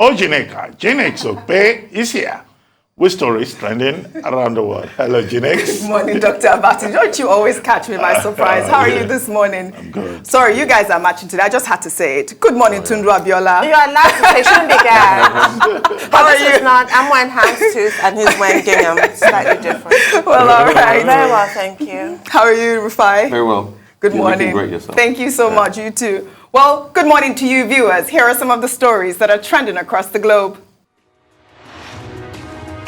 Ojineka, Jinex Okpe is here with stories trending around the world. Hello, Jinex. Good morning, Dr. Abati. Don't you always catch me by surprise? How are you this morning? I'm good. Sorry, you guys are matching today. I just had to say it. Good morning, Tundu Abiola. You are allowed to say, shouldn't be guys. How are you? Not, I'm wearing houndstooth and he's wearing gingham. Slightly different. Well, all right. Very well, thank you. How are you, Rufai? Very well. Good morning. You're looking great yourself. Thank you so much, you too. Well, good morning to you, viewers. Here are some of the stories that are trending across the globe.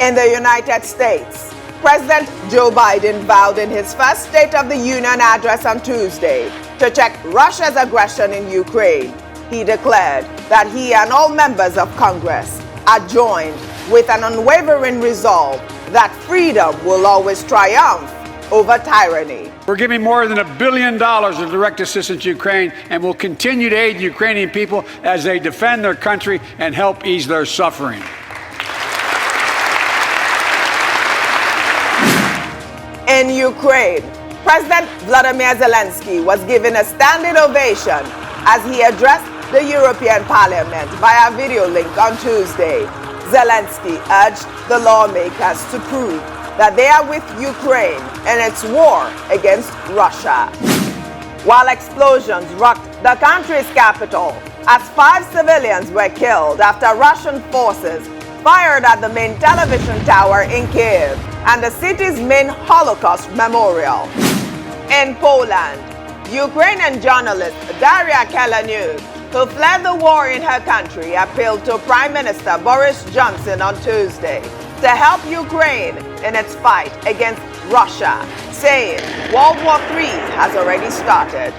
In the United States, President Joe Biden vowed in his first State of the Union address on Tuesday to check Russia's aggression in Ukraine. He declared that he and all members of Congress are joined with an unwavering resolve that freedom will always triumph over tyranny. We're giving more than $1 billion of direct assistance to Ukraine and will continue to aid the Ukrainian people as they defend their country and help ease their suffering. In Ukraine, President Vladimir Zelensky was given a standing ovation as he addressed the European Parliament via video link on Tuesday. Zelensky urged the lawmakers to prove that they are with Ukraine in its war against Russia. While explosions rocked the country's capital as 5 civilians were killed after Russian forces fired at the main television tower in Kiev and the city's main Holocaust memorial. In Poland, Ukrainian journalist Daria Kaleniuk, who fled the war in her country, appealed to Prime Minister Boris Johnson on Tuesday to help Ukraine in its fight against Russia, saying World War III has already started.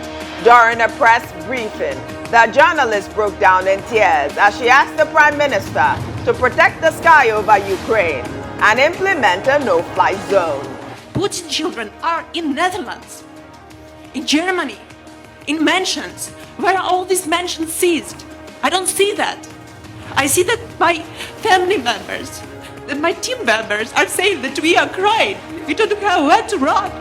During a press briefing, the journalist broke down in tears as she asked the Prime Minister to protect the sky over Ukraine and implement a no-fly zone. Putin children are in Netherlands, in Germany, in mansions. Where are all these mansions seized? I don't see that. I see that my family members, that my team members are saying that we are crying. We don't know where to run.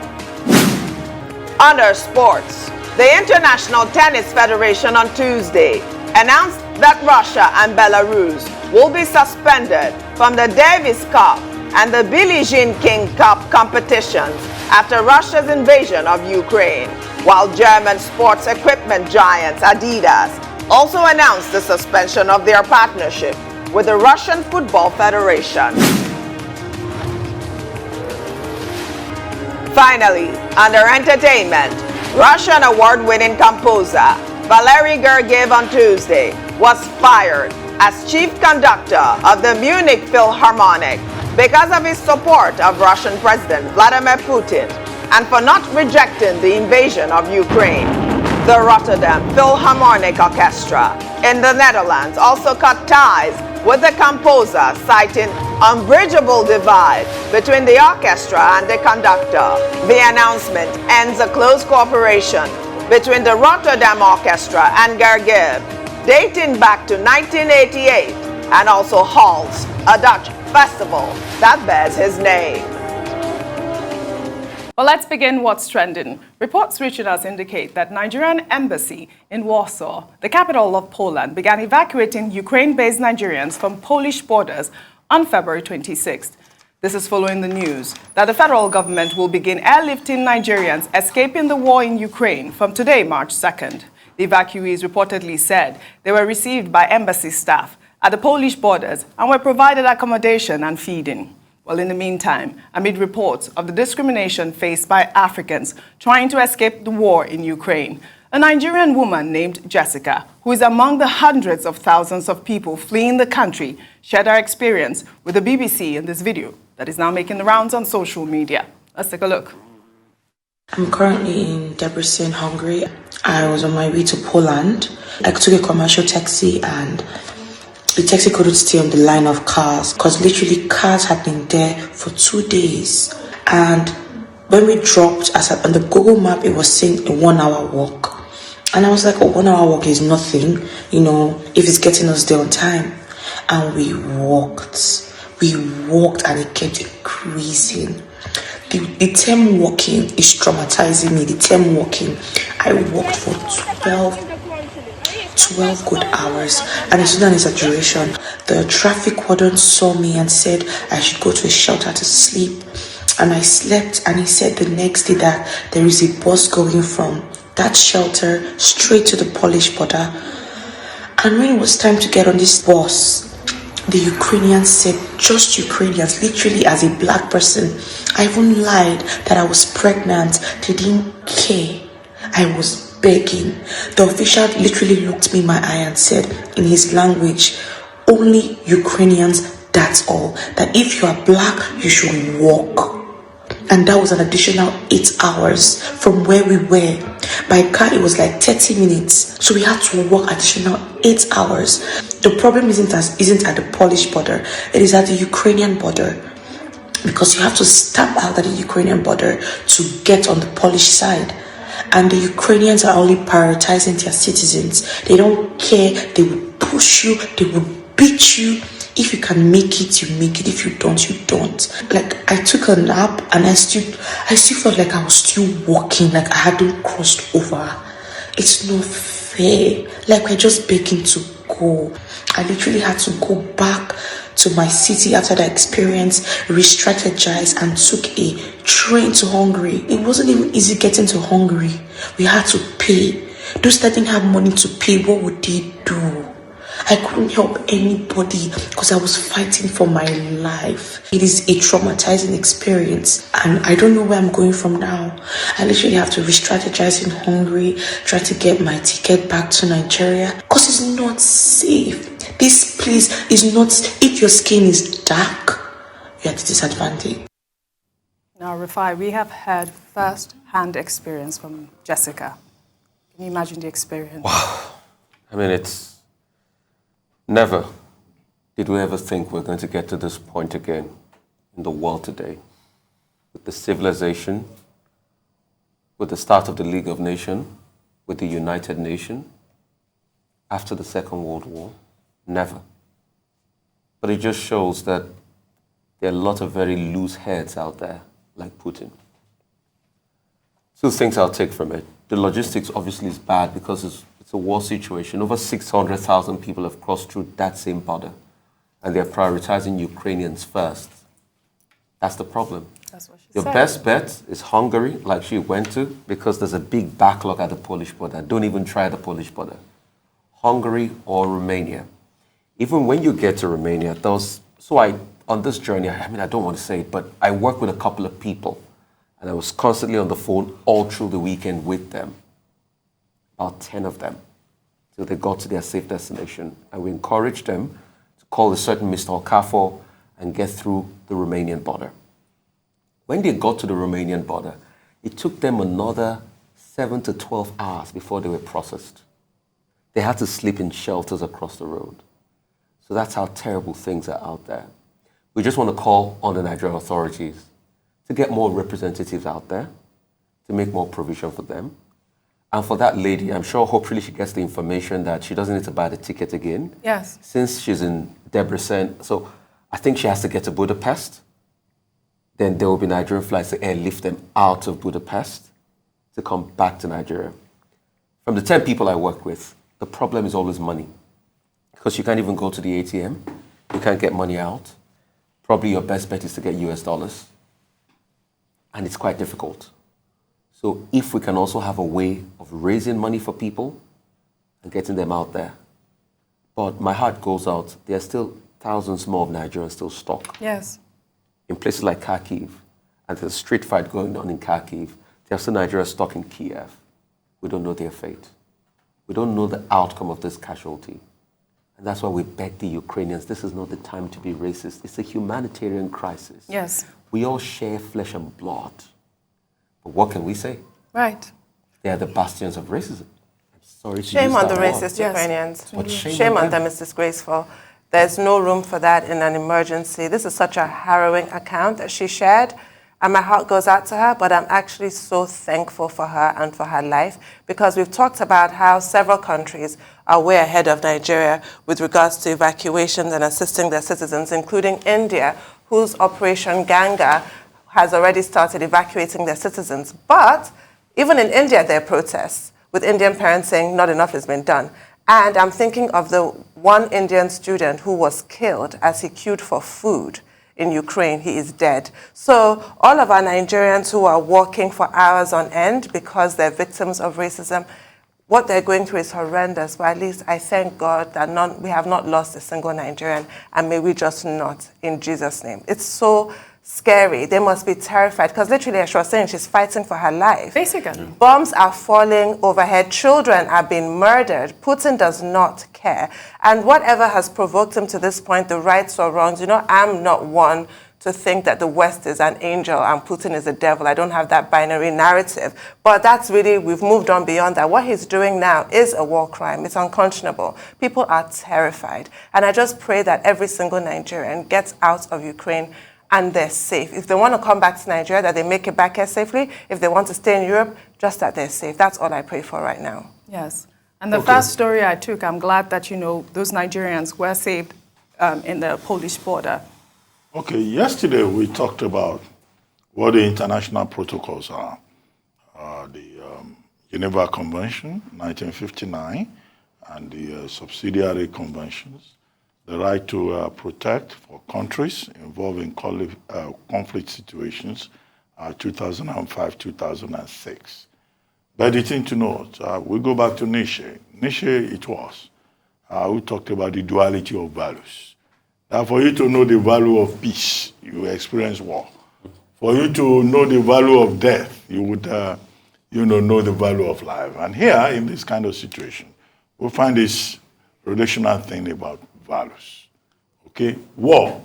Under sports, the International Tennis Federation on Tuesday announced that Russia and Belarus will be suspended from the Davis Cup and the Billie Jean King Cup competitions after Russia's invasion of Ukraine, while German sports equipment giants Adidas also announced the suspension of their partnership with the Russian Football Federation. Finally, under entertainment, Russian award-winning composer Valery Gergiev on Tuesday was fired as chief conductor of the Munich Philharmonic because of his support of Russian President Vladimir Putin and for not rejecting the invasion of Ukraine. The Rotterdam Philharmonic Orchestra in the Netherlands also cut ties with the composer, citing unbridgeable divide between the orchestra and the conductor. The announcement ends a close cooperation between the Rotterdam Orchestra and Gergiev, dating back to 1988, and also halts a Dutch festival that bears his name. Well, let's begin what's trending. Reports reaching us indicate that Nigerian Embassy in Warsaw, the capital of Poland, began evacuating Ukraine-based Nigerians from Polish borders on February 26th. This is following the news that the federal government will begin airlifting Nigerians escaping the war in Ukraine from today, March 2nd. The evacuees reportedly said they were received by embassy staff at the Polish borders and were provided accommodation and feeding. Well, in the meantime, amid reports of the discrimination faced by Africans trying to escape the war in Ukraine, a Nigerian woman named Jessica, who is among the hundreds of thousands of people fleeing the country, shared her experience with the BBC in this video that is now making the rounds on social media. Let's take a look. I'm currently in Debrecen, Hungary. I was on my way to Poland. I took a commercial taxi and the taxi couldn't stay on the line of cars because literally cars had been there for 2 days. And when we dropped, on the Google map, it was saying a 1 hour walk. And I was like, a 1 hour walk is nothing, if it's getting us there on time. And we walked and it kept increasing. The term walking is traumatizing me. The term walking, I walked for 12 good hours, and it's not an exaggeration. The traffic warden saw me and said I should go to a shelter to sleep, and I slept, and he said the next day that there is a bus going from that shelter straight to the Polish border. And when it was time to get on this bus, the Ukrainians said, just Ukrainians, literally as a black person. I even lied that I was pregnant. They didn't care. I was begging. The official literally looked me in my eye and said in his language, only Ukrainians, that's all. That if you are black, you should walk. And that was an additional 8 hours from where we were. By car, it was like 30 minutes. So we had to walk additional 8 hours. The problem isn't at the Polish border. It is at the Ukrainian border. Because you have to step out at the Ukrainian border to get on the Polish side. And the Ukrainians are only prioritizing their citizens. They don't care. They will push you. They will beat you. If you can make it, you make it. If you don't, you don't. Like, I took a nap and I still felt like I was still walking, like I hadn't crossed over. It's not fair. Like, we're just begging to go. I literally had to go back to my city after that experience, re-strategize, and took a train to Hungary. It wasn't even easy getting to Hungary. We had to pay. Those that didn't have money to pay, what would they do? I couldn't help anybody because I was fighting for my life. It is a traumatizing experience, and I don't know where I'm going from now. I literally have to re-strategize in Hungary, try to get my ticket back to Nigeria because it's not safe. This place is not, if your skin is dark, you're at a disadvantage. Now, Rufai, we have had first-hand experience from Jessica. Can you imagine the experience? Wow. I mean, it's never did we ever think we're going to get to this point again in the world today. With the civilization, with the start of the League of Nations, with the United Nations, after the Second World War, never. But it just shows that there are a lot of very loose heads out there, like Putin. Two things I'll take from it. The logistics obviously is bad because it's a war situation. Over 600,000 people have crossed through that same border, and they're prioritizing Ukrainians first. That's the problem. That's what she Your said. best bet is Hungary, like she went to, because there's a big backlog at the Polish border. Don't even try the Polish border. Hungary or Romania. Even when you get to Romania, on this journey, I mean, I don't want to say it, but I work with a couple of people, and I was constantly on the phone all through the weekend with them, about 10 of them, till they got to their safe destination. And we encouraged them to call a certain Mr. Okafor and get through the Romanian border. When they got to the Romanian border, it took them another 7 to 12 hours before they were processed. They had to sleep in shelters across the road. So that's how terrible things are out there. We just want to call on the Nigerian authorities to get more representatives out there, to make more provision for them. And for that lady, I'm sure hopefully she gets the information that she doesn't need to buy the ticket again. Yes. Since she's in Debrecen, so I think she has to get to Budapest. Then there will be Nigerian flights to airlift them out of Budapest to come back to Nigeria. From the 10 people I work with, the problem is always money. Because you can't even go to the ATM. You can't get money out. Probably your best bet is to get US dollars. And it's quite difficult. So if we can also have a way of raising money for people and getting them out there. But my heart goes out. There are still thousands more of Nigerians still stuck. Yes. In places like Kharkiv, and there's a street fight going on in Kharkiv. There are still Nigerians stuck in Kiev. We don't know their fate. We don't know the outcome of this casualty. And that's why we beg the Ukrainians, this is not the time to be racist. It's a humanitarian crisis. Yes. We all share flesh and blood. But what can we say? Right. They are the bastions of racism. I'm sorry to Shame use on the that word. racist Yes. Ukrainians. But Shame on them is disgraceful. There's no room for that in an emergency. This is such a harrowing account that she shared, and my heart goes out to her, but I'm actually so thankful for her and for her life, because we've talked about how several countries are way ahead of Nigeria with regards to evacuations and assisting their citizens, including India, whose Operation Ganga has already started evacuating their citizens. But even in India, there are protests, with Indian parents saying not enough has been done. And I'm thinking of the one Indian student who was killed as he queued for food in Ukraine. He is dead. So all of our Nigerians who are working for hours on end because they're victims of racism, what they're going through is horrendous, but at least I thank God that we have not lost a single Nigerian, and may we just not, in Jesus' name. It's so scary. They must be terrified, because literally, as she was saying, she's fighting for her life. Basically. Bombs are falling overhead. Children are being murdered. Putin does not care. And whatever has provoked him to this point, the rights or wrongs, you know, I'm not one to think that the West is an angel and Putin is a devil. I don't have that binary narrative. But that's really, we've moved on beyond that. What he's doing now is a war crime. It's unconscionable. People are terrified. And I just pray that every single Nigerian gets out of Ukraine and they're safe. If they want to come back to Nigeria, that they make it back here safely. If they want to stay in Europe, just that they're safe. That's all I pray for right now. Yes. And the first story I took, I'm glad that, you know, those Nigerians were saved in the Polish border. Okay, yesterday we talked about what the international protocols are. The Geneva Convention, 1959, and the subsidiary conventions. The right to protect for countries involved in conflict situations, 2005-2006. But the thing to note, we go back to Nietzsche. Nietzsche it was, who talked about the duality of values. Now, for you to know the value of peace, you experience war. For you to know the value of death, you would know the value of life. And here, in this kind of situation, we find this relational thing about values. Okay? War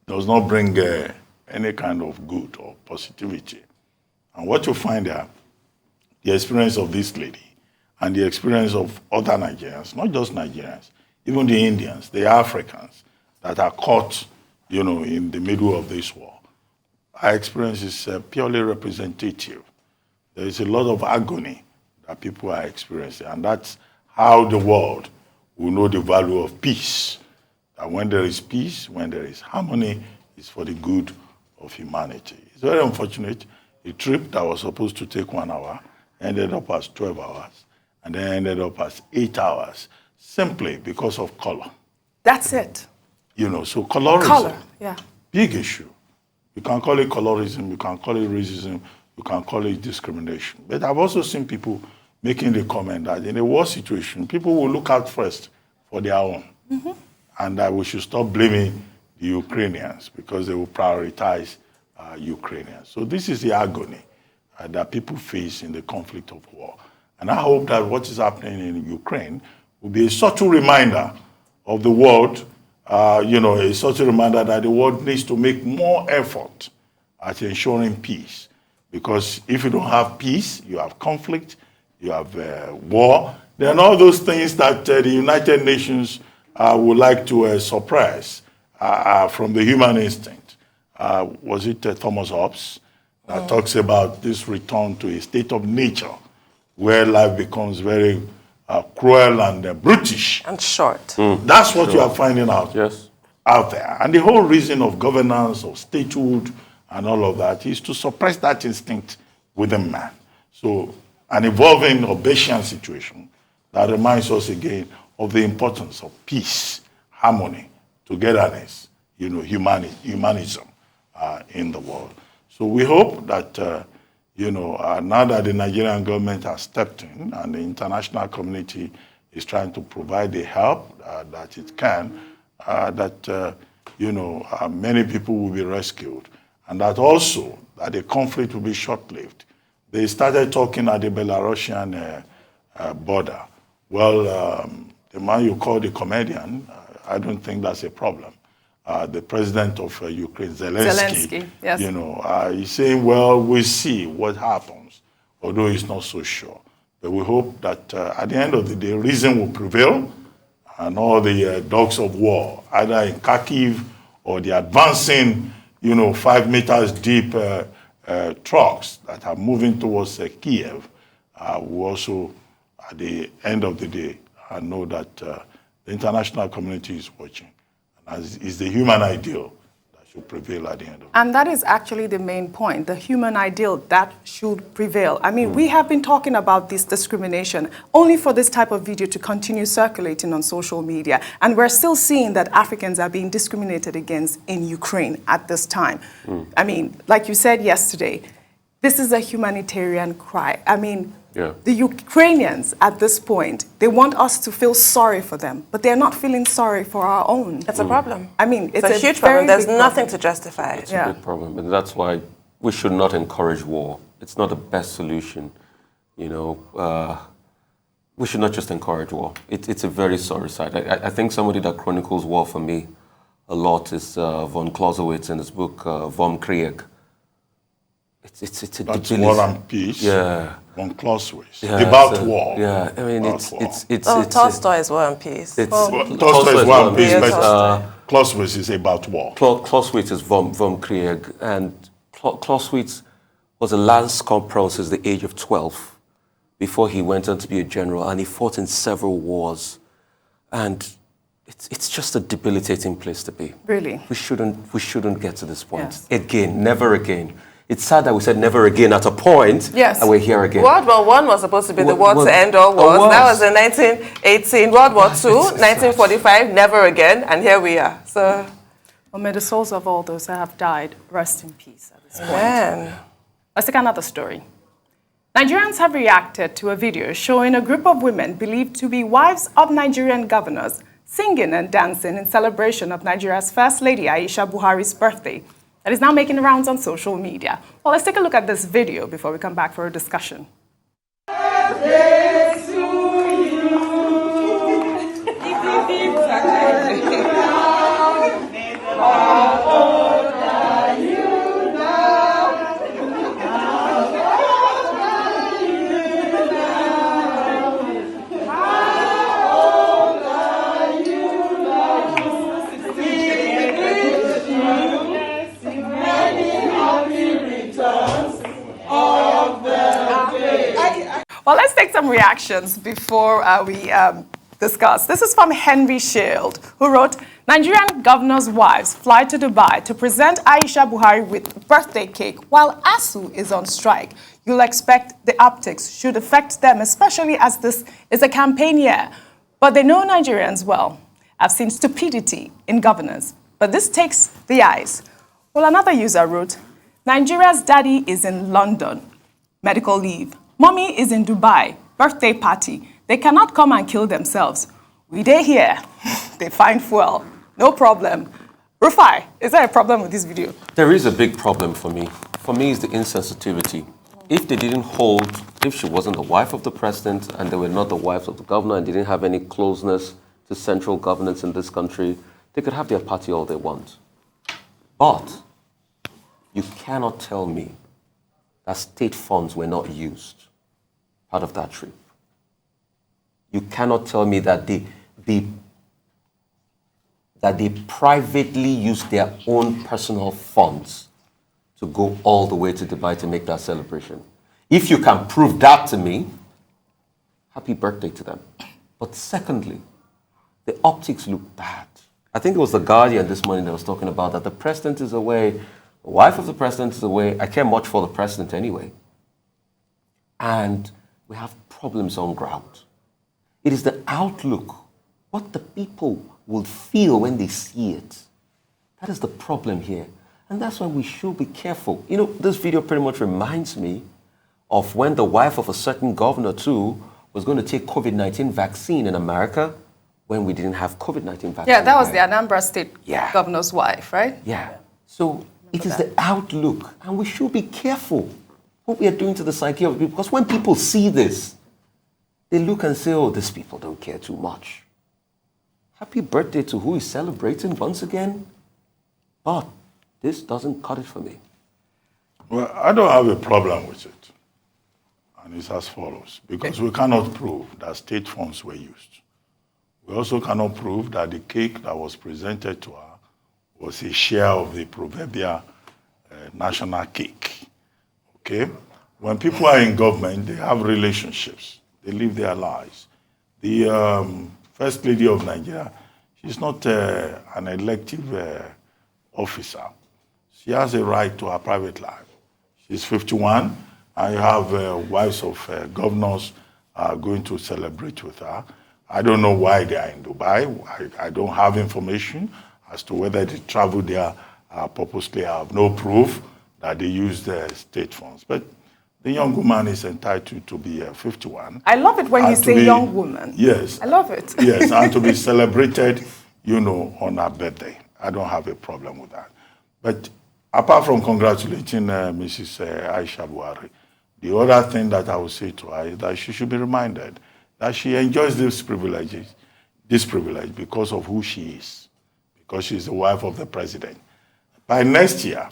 does not bring any kind of good or positivity. And what you find there, the experience of this lady and the experience of other Nigerians, not just Nigerians, even the Indians, the Africans that are caught, you know, in the middle of this war, our experience is purely representative. There is a lot of agony that people are experiencing, and that's how the world will know the value of peace. That when there is peace, when there is harmony, it's for the good of humanity. It's very unfortunate. A trip that was supposed to take 1 hour ended up as 12 hours, and then ended up as 8 hours, simply because of color. That's it. You know, so colorism, Color, yeah. big issue. You can call it colorism, you can call it racism, you can call it discrimination. But I've also seen people making the comment that in a war situation, people will look out first for their own. Mm-hmm. And that we should stop blaming the Ukrainians because they will prioritize Ukrainians. So this is the agony that people face in the conflict of war. And I hope that what is happening in Ukraine will be a subtle reminder of the world, a subtle reminder that the world needs to make more effort at ensuring peace. Because if you don't have peace, you have conflict, you have war, then all those things that the United Nations would like to suppress from the human instinct. Was it Thomas Hobbes that talks about this return to a state of nature where life becomes very cruel and brutish. And short. That's what you are finding out, Yes. out there. And the whole reason of governance, of statehood, and all of that is to suppress that instinct within man. So an evolving Obesian situation that reminds us again of the importance of peace, harmony, togetherness, humanism in the world. So we hope that, now that the Nigerian government has stepped in and the international community is trying to provide the help that it can, many people will be rescued. And that also, that the conflict will be short-lived. They started talking at the Belarusian border. Well, the man you call the comedian, I don't think that's a problem. The president of Ukraine, Zelensky, yes. He's saying, well, we'll see what happens, although he's not so sure. But we hope that at the end of the day, reason will prevail, and all the dogs of war, either in Kharkiv or the advancing, 5 meters deep trucks that are moving towards Kiev, will also, at the end of the day, know that the international community is watching. And is the human ideal that should prevail at the end of it. And that is actually the main point, the human ideal that should prevail. I mean, we have been talking about this discrimination only for this type of video to continue circulating on social media. And we're still seeing that Africans are being discriminated against in Ukraine at this time. I mean, like you said yesterday, this is a humanitarian cry. I mean, the Ukrainians at this point, they want us to feel sorry for them, but they're not feeling sorry for our own. That's a problem. I mean, it's a huge problem. There's nothing to justify it. It's a big problem, and that's why we should not encourage war. It's not the best solution. You know, we should not just encourage war. It's a very sorry sight. I think somebody that chronicles war for me a lot is von Clausewitz in his book Vom Krieg. It's a That's War and Peace. Yeah. Von Clausewitz. About war. Yeah, I mean, Tolstoy is War and Peace. Tolstoy is War and Peace, but Clausewitz is about war. Clausewitz is vom Krieg, and Clausewitz was a lance corporal since the age of 12 before he went on to be a general, and he fought in several wars. And it's just a debilitating place to be. Really? We shouldn't get to this point. Yes. Again, never again. It's sad that we said never again at a point, and we're here again. World War I was supposed to be the war to end all wars. That was in 1918. World War II, 1945, never again, and here we are. So, well, may the souls of all those that have died rest in peace at this point. Man. Let's take another story. Nigerians have reacted to a video showing a group of women believed to be wives of Nigerian governors singing and dancing in celebration of Nigeria's First Lady Aisha Buhari's birthday. That is now making the rounds on social media. Well, let's take a look at this video before we come back for a discussion. Well, let's take some reactions before we discuss. This is from Henry Shield, who wrote, Nigerian governors' wives fly to Dubai to present Aisha Buhari with birthday cake while ASU is on strike. You'll expect the optics should affect them, especially as this is a campaign year. But they know Nigerians well. I've seen stupidity in governors, but this takes the eyes. Well, another user wrote, Nigeria's daddy is in London, medical leave. Mommy is in Dubai, birthday party. They cannot come and kill themselves. We dey here. They find fuel. No problem. Rufai, is there a problem with this video? There is a big problem for me. For me, it's the insensitivity. If they didn't hold, if she wasn't the wife of the president and they were not the wives of the governor and they didn't have any closeness to central governance in this country, they could have their party all they want. But you cannot tell me that state funds were not used part of that trip. You cannot tell me that they privately used their own personal funds to go all the way to Dubai to make that celebration. If you can prove that to me, happy birthday to them. But secondly, the optics look bad. I think it was The Guardian this morning that was talking about that the president is away, the wife of the president is away. I care much for the president anyway. And we have problems on ground. It is the outlook, what the people will feel when they see it. That is the problem here. And that's why we should be careful. You know, this video pretty much reminds me of when the wife of a certain governor too was going to take COVID-19 vaccine in America when we didn't have COVID-19 vaccine. Yeah, that was the Anambra State governor's wife, right? Yeah. So it is the outlook. And we should be careful what we are doing to the psyche of people. Because when people see this, they look and say, oh, these people don't care too much. Happy birthday to who is celebrating once again. But this doesn't cut it for me. Well, I don't have a problem with it. And it's as follows. Because we cannot prove that state funds were used. We also cannot prove that the cake that was presented to her was a share of the proverbial national cake. Okay? When people are in government, they have relationships. They live their lives. The First Lady of Nigeria, she's not an elective officer. She has a right to her private life. She's 51, and you have wives of governors going to celebrate with her. I don't know why they are in Dubai. I don't have information as to whether they travel there purposely. I have no proof that they use the state funds. But the young woman is entitled to be 51. I love it when you say young woman. Yes. I love it. Yes, and to be celebrated, on her birthday. I don't have a problem with that. But apart from congratulating Mrs. Aisha Buhari, the other thing that I would say to her is that she should be reminded that she enjoys this privilege because of who she is, because she's the wife of the president. By next year,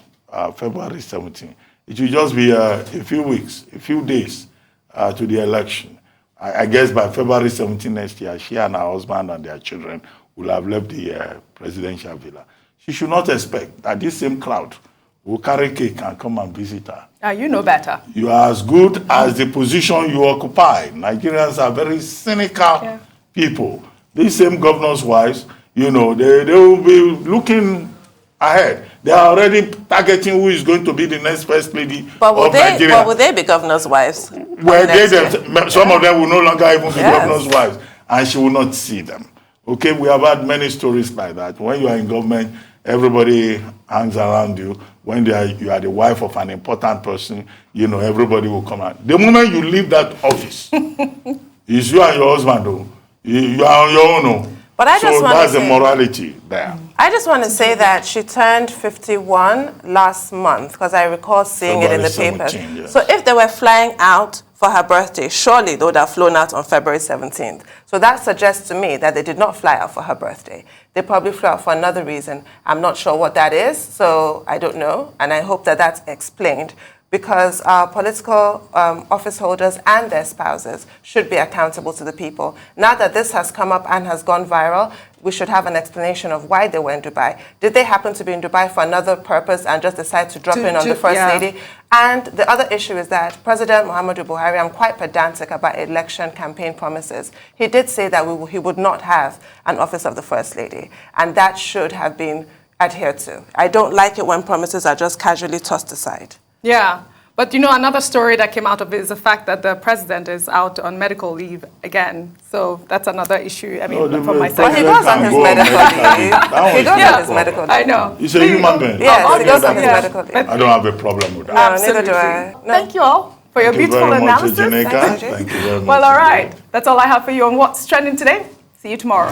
February 17, it will just be a few days to the election. I guess by February 17 next year, she and her husband and their children will have left the presidential villa. She should not expect that this same crowd will carry cake and come and visit her. You know better. You are as good as the position you occupy. Nigerians are very cynical people. These same governors' wives, they will be looking ahead. They are already targeting who is going to be the next first lady of Nigeria. But will they be governors' wives? Well, some of them will no longer even be governors' wives, and she will not see them. Okay, we have had many stories like that. When you are in government, everybody hangs around you. When you are the wife of an important person, everybody will come out. The moment you leave that office, it's you and your husband, though. You are on your own. Oh. But I just so that's the morality there. I just want to say that she turned 51 last month, because I recall seeing it in the papers. Yes. So if they were flying out for her birthday, surely they would have flown out on February 17th. So that suggests to me that they did not fly out for her birthday. They probably flew out for another reason. I'm not sure what that is, so I don't know. And I hope that that's explained, because our political office holders and their spouses should be accountable to the people. Now that this has come up and has gone viral, we should have an explanation of why they were in Dubai. Did they happen to be in Dubai for another purpose and just decide to drop in on the First Lady? And the other issue is that President Muhammadu Buhari, I'm quite pedantic about election campaign promises. He did say that he would not have an office of the First Lady, and that should have been adhered to. I don't like it when promises are just casually tossed aside. Yeah, but another story that came out of it is the fact that the president is out on medical leave again. So that's another issue. I mean, from my side. Well, he goes on his medical leave. He goes on his medical leave. I know. He's a human being. Yes, he goes on his medical leave. I don't have a problem with that. No, neither do I. No. Thank you all for your beautiful analysis. Thank you very much. Well, all right. That's all I have for you on What's Trending today. See you tomorrow.